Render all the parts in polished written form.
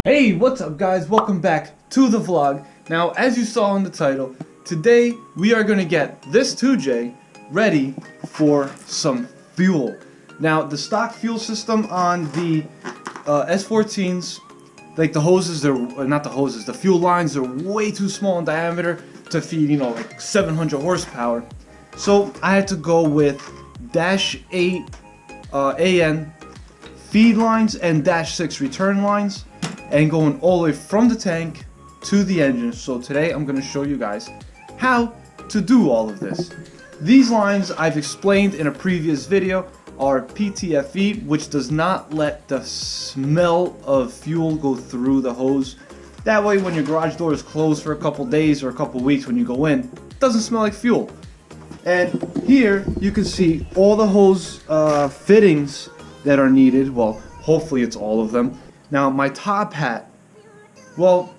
Hey, what's up guys? Welcome back to the vlog. Now, as you saw in the title, today we are going to get this 2J ready for some fuel. Now, the stock fuel system on the S14s, like the hoses, the fuel lines are way too small in diameter to feed, you know, like 700 horsepower. So I had to go with Dash 8 AN feed lines and Dash 6 return lines, and going all the way from the tank to the engine. So today I'm going to show you guys how to do all of this. These lines I've explained in a previous video are PTFE, which does not let the smell of fuel go through the hose. That way when your garage door is closed for a couple days or a couple weeks, when you go in, it doesn't smell like fuel. And here you can see all the hose fittings that are needed. Well, hopefully it's all of them. Now, my top hat, well,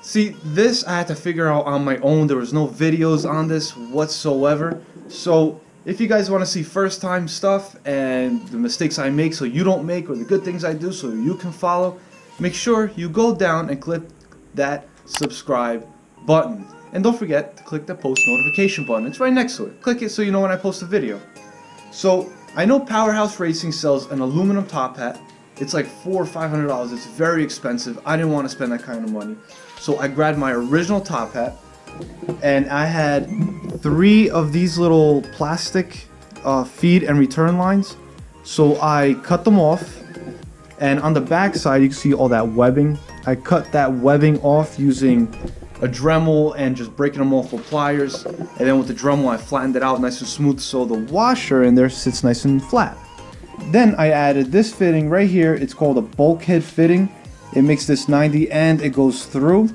see, this I had to figure out on my own. There was no videos on this whatsoever. So if you guys want to see first time stuff and the mistakes I make so you don't make, or the good things I do so you can follow, make sure you go down and click that subscribe button. And don't forget to click the post notification button. It's right next to it. Click it so you know when I post a video. So I know Powerhouse Racing sells an aluminum top hat. It's like $400 or $500. It's very expensive. I didn't want to spend that kind of money. So I grabbed my original top hat, and I had 3 of these little plastic feed and return lines. So I cut them off, and on the back side you can see all that webbing. I cut that webbing off using a Dremel and just breaking them off with pliers, and then with the Dremel I flattened it out nice and smooth so the washer in there sits nice and flat. Then I added this fitting right here. It's called a bulkhead fitting. It makes this 90 and it goes through.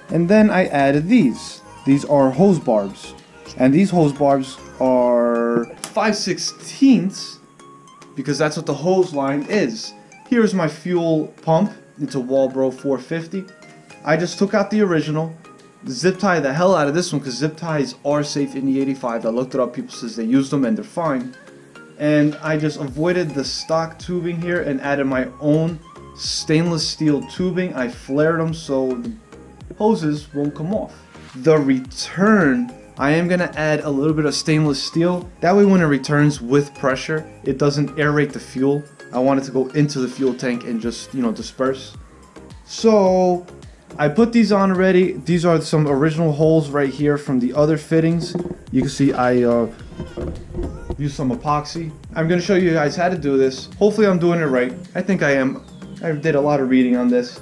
And then I added these. These are hose barbs, and these hose barbs are 5/16 because that's what the hose line is. Here's my fuel pump. It's a Walbro 450. I just took out the original, zip tie the hell out of this one because zip ties are safe in the 85. I looked it up. People says they use them and they're fine. And I just avoided the stock tubing here and added my own stainless steel tubing. I flared them so the hoses won't come off. The return, I am going to add a little bit of stainless steel. That way when it returns with pressure, it doesn't aerate the fuel. I want it to go into the fuel tank and just, you know, disperse. So I put these on already. These are some original holes right here from the other fittings. You can see I use some epoxy. I'm going to show you guys how to do this. Hopefully I'm doing it right. I think I am. I did a lot of reading on this.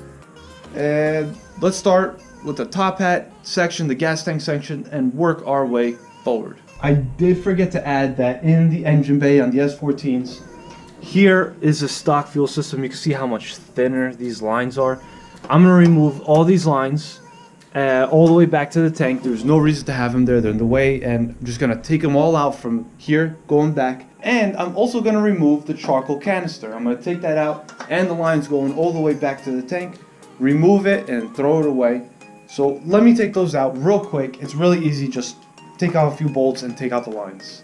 And let's start with the top hat section, the gas tank section, and work our way forward. I did forget to add that in the engine bay on the S14s. Here is a stock fuel system. You can see how much thinner these lines are. I'm going to remove all these lines all the way back to the tank. There's no reason to have them there. They're in the way, and I'm just going to take them all out from here going back. And I'm also going to remove the charcoal canister. I'm going to take that out, and the lines going all the way back to the tank. Remove it and throw it away. So let me take those out real quick. It's really easy. Just take out a few bolts and take out the lines.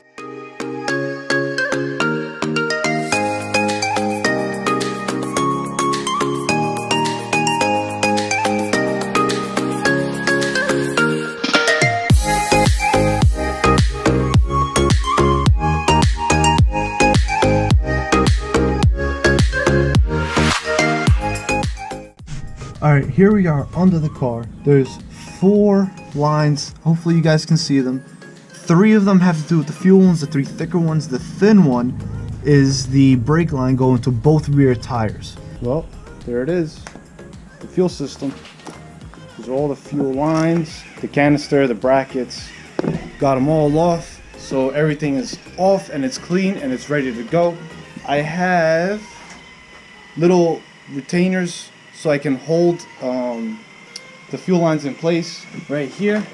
Alright, here we are under the car. There's 4 lines. Hopefully you guys can see them. 3 of them have to do with the fuel ones, the 3 thicker ones. The thin one is the brake line going to both rear tires. Well, there it is. The fuel system. These are all the fuel lines, the canister, the brackets. Got them all off. So everything is off and it's clean and it's ready to go. I have little retainers so I can hold the fuel lines in place right here.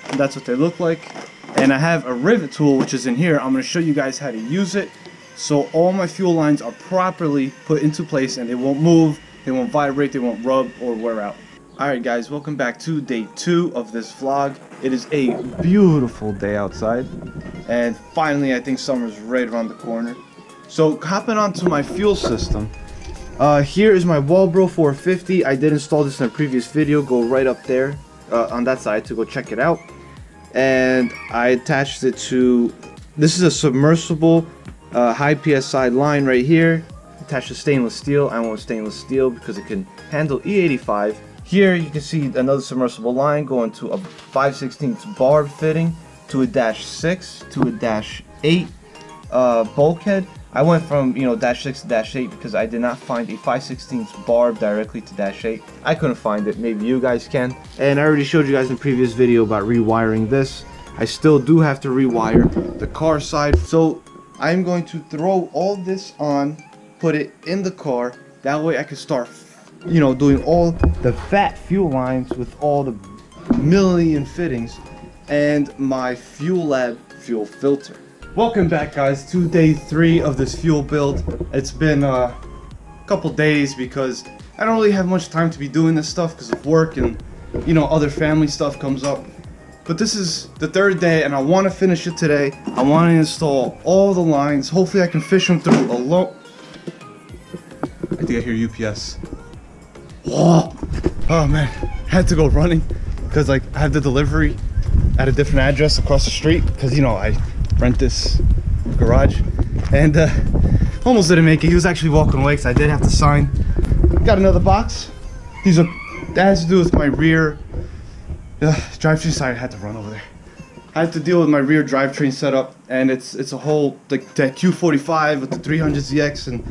And that's what they look like. And I have a rivet tool which is in here. I'm going to show you guys how to use it so all my fuel lines are properly put into place and they won't move, they won't vibrate, they won't rub or wear out. Alright guys, welcome back to day 2 of this vlog. It is a beautiful day outside, and finally I think summer's right around the corner. So hopping onto my fuel system, here is my Walbro 450. I did install this in a previous video. Go right up there on that side to go check it out. And I attached it to, this is a submersible high PSI line right here. Attached to stainless steel. I want stainless steel because it can handle E85. Here you can see another submersible line going to a 5/16 barb fitting to a -6 to a -8 bulkhead. I went from -6 to -8 because I did not find a 5/16 barb directly to -8. I couldn't find it. Maybe you guys can. And I already showed you guys in the previous video about rewiring this. I still do have to rewire the car side. So I'm going to throw all this on, put it in the car. That way I can start, doing all the fat fuel lines with all the million fittings and my Fuel Lab fuel filter. Welcome back, guys, to day 3 of this fuel build. It's been a couple days because I don't really have much time to be doing this stuff because of work and other family stuff comes up. But this is the 3rd day and I want to finish it today. I want to install all the lines. Hopefully I can fish them through alone. I think I hear UPS. Oh man, I had to go running because I have the delivery at a different address across the street because I rent this garage, and almost didn't make it. He was actually walking away because I did have to sign. Got another box. That has to do with my rear drivetrain. Sorry, I had to run over there. I had to deal with my rear drivetrain setup, and it's a whole that Q45 with the 300ZX, and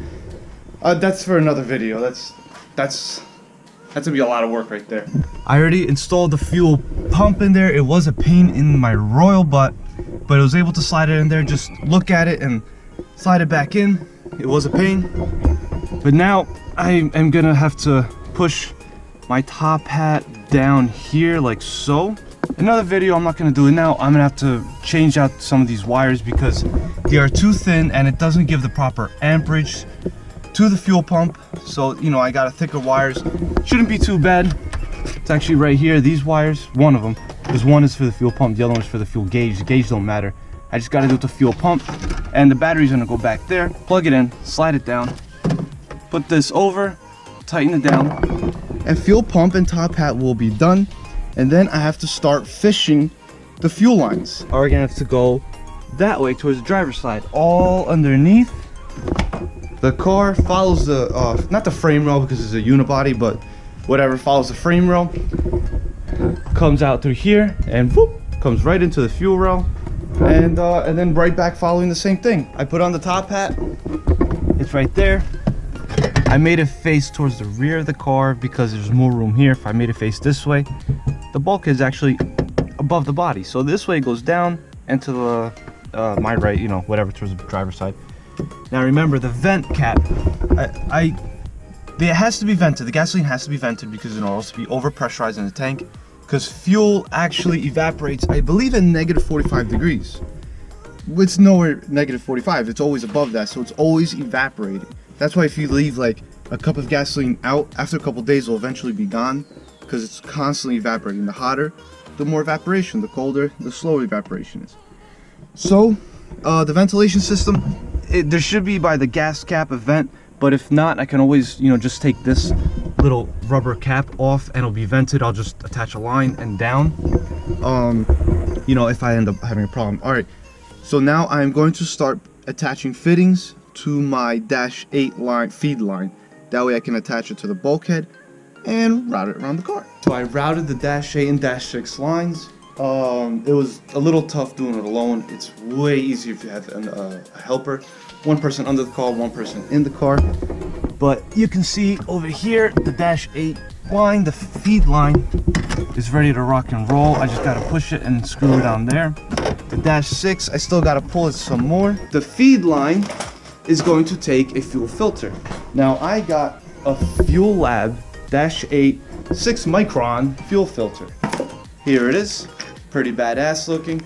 that's for another video. That's gonna be a lot of work right there. I already installed the fuel pump in there. It was a pain in my royal butt, but I was able to slide it in there. Just look at it and slide it back in. It was a pain, but now I am gonna have to push my top hat down here like so. Another video, I'm not gonna do it now. I'm gonna have to change out some of these wires because they are too thin and it doesn't give the proper amperage to the fuel pump. So I got a thicker wires. Shouldn't be too bad. It's actually right here, these wires, one of them, because one is for the fuel pump, the other one is for the fuel gauge. The gauge don't matter. I just got to do the fuel pump, and the battery's gonna go back there. Plug it in, slide it down, put this over, tighten it down, and fuel pump and top hat will be done. And then I have to start fishing the fuel lines. We're gonna have to go that way towards the driver's side, all underneath. The car follows the, not the frame rail because it's a unibody, but whatever, follows the frame rail. Comes out through here and whoop, comes right into the fuel rail. And then right back following the same thing. I put on the top hat, it's right there. I made it face towards the rear of the car because there's more room here. If I made it face this way, the bulkhead is actually above the body. So this way it goes down and to the, my right, whatever, towards the driver's side. Now remember the vent cap, it has to be vented. The gasoline has to be vented because it'll also be overpressurized in the tank, because fuel actually evaporates, I believe, in -45 degrees. It's nowhere -45, it's always above that, so it's always evaporating. That's why if you leave like a cup of gasoline out, after a couple days it'll eventually be gone because it's constantly evaporating. The hotter, the more evaporation. The colder, the slower evaporation is. So the ventilation system, there should be by the gas cap a vent, but if not, I can always just take this little rubber cap off and it'll be vented. I'll just attach a line and down, if I end up having a problem. All right, so now I'm going to start attaching fittings to my -8 line, feed line. That way I can attach it to the bulkhead and route it around the car. So I routed the -8 and -6 lines. It was a little tough doing it alone. It's way easier if you have a helper. One person under the car, one person in the car. But you can see over here, the -8 line, the feed line, is ready to rock and roll. I just gotta push it and screw it down there. The -6, I still gotta pull it some more. The feed line is going to take a fuel filter. Now I got a Fuel Lab -8 6 micron fuel filter. Here it is, pretty badass looking.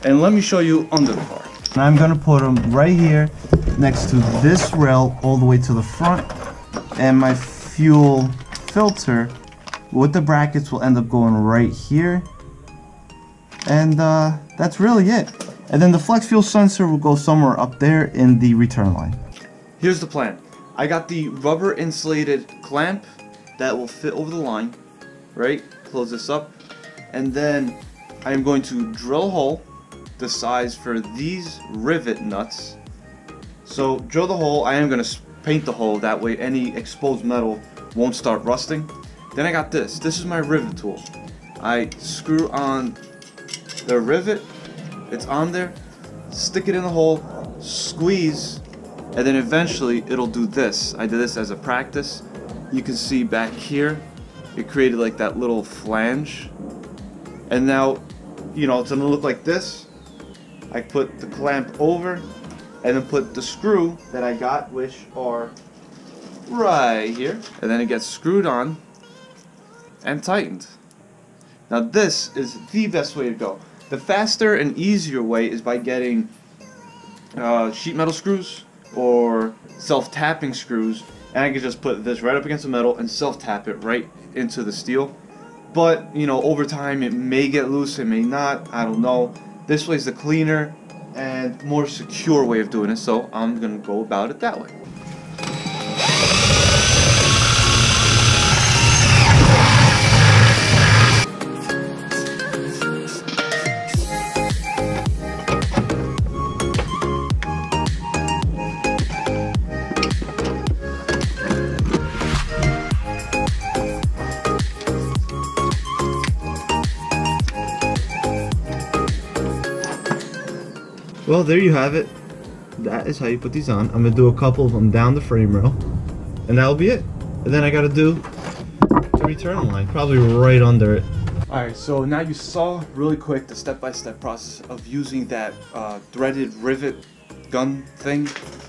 And let me show you under the car. I'm gonna put them right here next to this rail all the way to the front, and my fuel filter with the brackets will end up going right here, and that's really it. And then the flex fuel sensor will go somewhere up there in the return line. here's the plan. I got the rubber insulated clamp that will fit over the line, right? Close this up, and then I am going to drill a hole the size for these rivet nuts. So drill the hole. I am going to paint the hole, that way any exposed metal won't start rusting. Then I got this. This is my rivet tool. I screw on the rivet, it's on there, stick it in the hole, squeeze, and then eventually it'll do this. I did this as a practice. You can see back here, it created like that little flange. And now, you know, it's gonna look like this. I put the clamp over, and then put the screw that I got, which are right here. And then it gets screwed on and tightened. Now this is the best way to go. The faster and easier way is by getting sheet metal screws or self-tapping screws, and I can just put this right up against the metal and self-tap it right into the steel. But you know, over time it may get loose, it may not, I don't know. This way is the cleaner and more secure way of doing it, so I'm gonna go about it that way. Well, there you have it. That is how you put these on. I'm gonna do a couple of them down the frame rail, and that'll be it. And then I gotta do the return line, probably right under it. Alright, so now you saw really quick the step-by-step process of using that threaded rivet gun thing.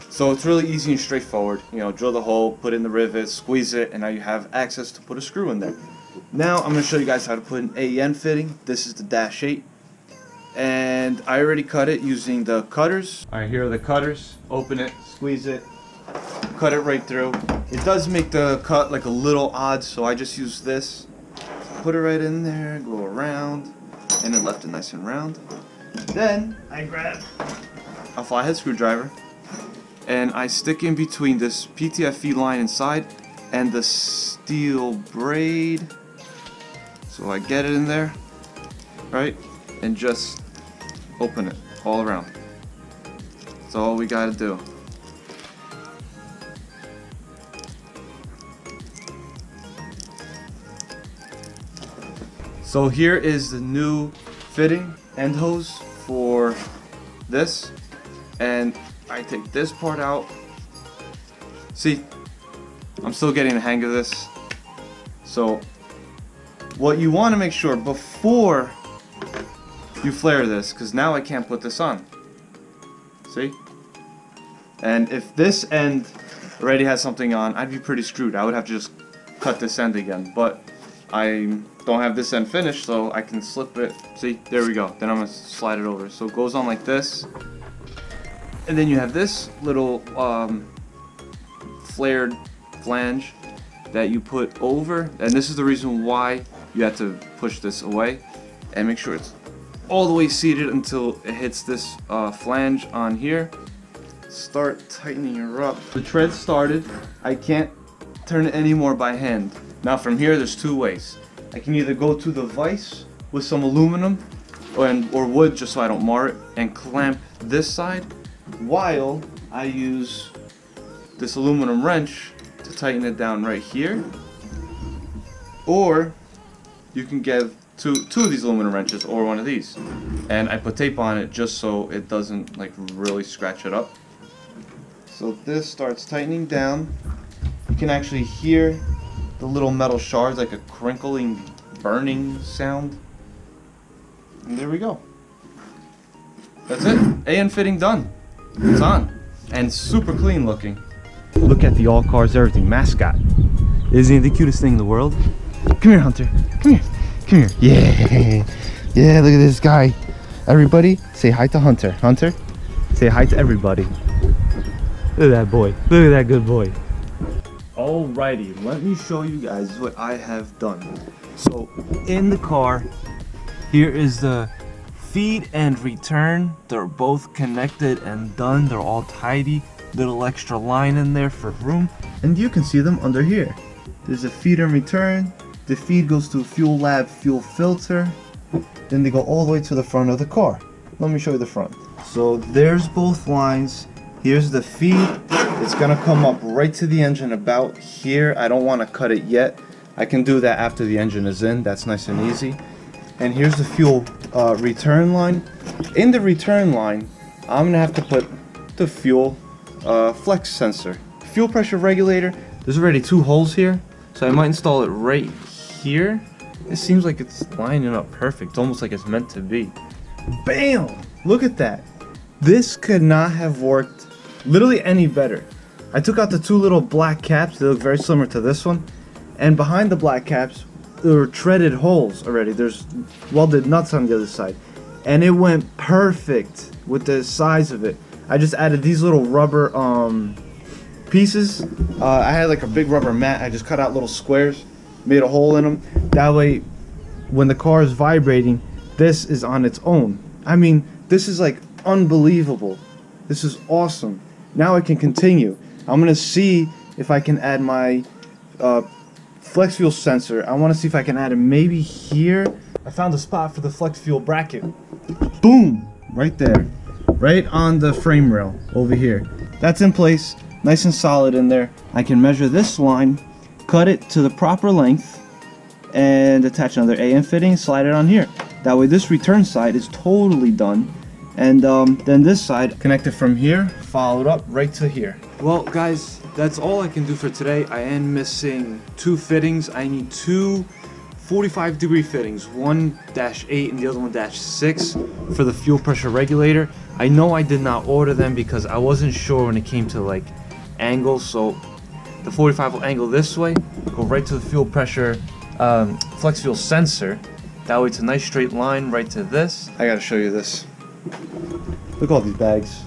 So it's really easy and straightforward. You know, drill the hole, put in the rivet, squeeze it, and now you have access to put a screw in there. Now I'm gonna show you guys how to put an AEN fitting. This is the Dash 8. And I already cut it using the cutters. Alright, here are the cutters. Open it, squeeze it, cut it right through. It does make the cut like a little odd, so I just use this. Put it right in there, go around, and it left it nice and round. Then I grab a flathead screwdriver and I stick in between this PTFE line inside and the steel braid. So I get it in there, right? And just open it all around. That's all we gotta do. So here is the new fitting end hose for this, and I take this part out. See, I'm still getting the hang of this. So what you want to make sure before you flare this, because now I can't put this on. See? And if this end already has something on, I'd be pretty screwed. I would have to just cut this end again, but I don't have this end finished, so I can slip it. See, there we go. Then I'm gonna slide it over. So it goes on like this, and then you have this little flared flange that you put over, and this is the reason why you have to push this away and make sure it's all the way seated until it hits this flange on here. Start tightening her up. The tread started. I can't turn it anymore by hand. Now from here there's two ways. I can either go to the vise with some aluminum or wood, just so I don't mar it, and clamp this side, while I use this aluminum wrench to tighten it down right here. Or you can get two of these aluminum wrenches or one of these, and I put tape on it just so it doesn't like really scratch it up. So this starts tightening down. You can actually hear the little metal shards, like a crinkling, burning sound. And there we go. That's it. AEN fitting done. It's on. And super clean looking. Look at the All Cars Everything mascot. Isn't he the cutest thing in the world? Come here, Hunter. Come here. Come here. Yeah. Yeah, look at this guy. Everybody, say hi to Hunter. Hunter, say hi to everybody. Look at that boy. Look at that good boy. Alrighty, let me show you guys what I have done. So, in the car, here is the feed and return. They're both connected and done. They're all tidy. little extra line in there for room. And you can see them under here. There's a feed and return. The feed goes to Fuel Lab fuel filter. Then they go all the way to the front of the car. Let me show you the front. So there's both lines. Here's the feed. It's gonna come up right to the engine about here. I don't want to cut it yet. I can do that after the engine is in. That's nice and easy. And here's the fuel return line. In the return line, I'm gonna have to put the fuel flex sensor. Fuel pressure regulator. There's already 2 holes here, so I might install it right here. It seems like it's lining up perfect, almost like it's meant to be. Bam! Look at that. This could not have worked literally any better. I took out the 2 little black caps. They look very similar to this one. And behind the black caps, there were treaded holes already. There's welded nuts on the other side. And it went perfect with the size of it. I just added these little rubber pieces. I had like a big rubber mat. I just cut out little squares, made a hole in them. That way, when the car is vibrating, this is on its own. I mean, this is like unbelievable. This is awesome. Now I can continue. I'm gonna see if I can add my flex fuel sensor. I want to see if I can add it maybe here. I found a spot for the flex fuel bracket. Boom! Right there. Right on the frame rail over here. That's in place. Nice and solid in there. I can measure this line, cut it to the proper length, and attach another AN fitting, slide it on here. That way this return side is totally done. And then this side, connected from here, followed up right to here. Well guys, that's all I can do for today. I am missing 2 fittings. I need 2 45-degree fittings, one -8 and the other one -6 for the fuel pressure regulator. I know I did not order them because I wasn't sure when it came to like angles. So the 45 will angle this way, go right to the fuel pressure flex fuel sensor. That way it's a nice straight line right to this. I gotta show you this. Look at all these bags.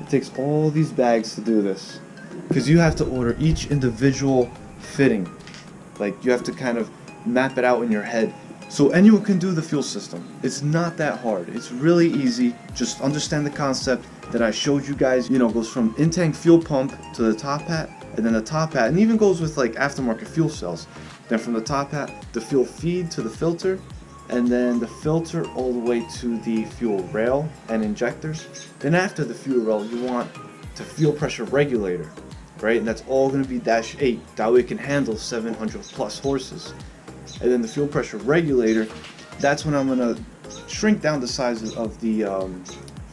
It takes all these bags to do this because you have to order each individual fitting. Like you have to kind of map it out in your head. So anyone can do the fuel system. It's not that hard. It's really easy. Just understand the concept that I showed you guys. You know, it goes from in-tank fuel pump to the top hat, and then the top hat, and even goes with like aftermarket fuel cells. Then from the top hat, the fuel feed to the filter, and then the filter all the way to the fuel rail and injectors. Then after the fuel rail, you want the fuel pressure regulator, right? And that's all going to be -8. That way it can handle 700 plus horses. And then the fuel pressure regulator, that's when I'm going to shrink down the size of the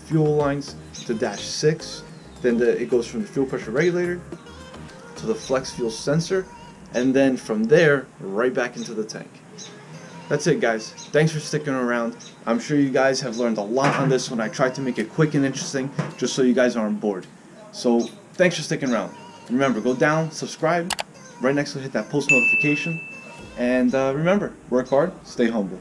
fuel lines to -6. Then it goes from the fuel pressure regulator to the flex fuel sensor, and then from there right back into the tank. That's it guys. Thanks for sticking around. I'm sure you guys have learned a lot on this one. I tried to make it quick and interesting just so you guys aren't bored. So thanks for sticking around. Remember, go down, subscribe, right next to hit that post notification, and remember, work hard, stay humble.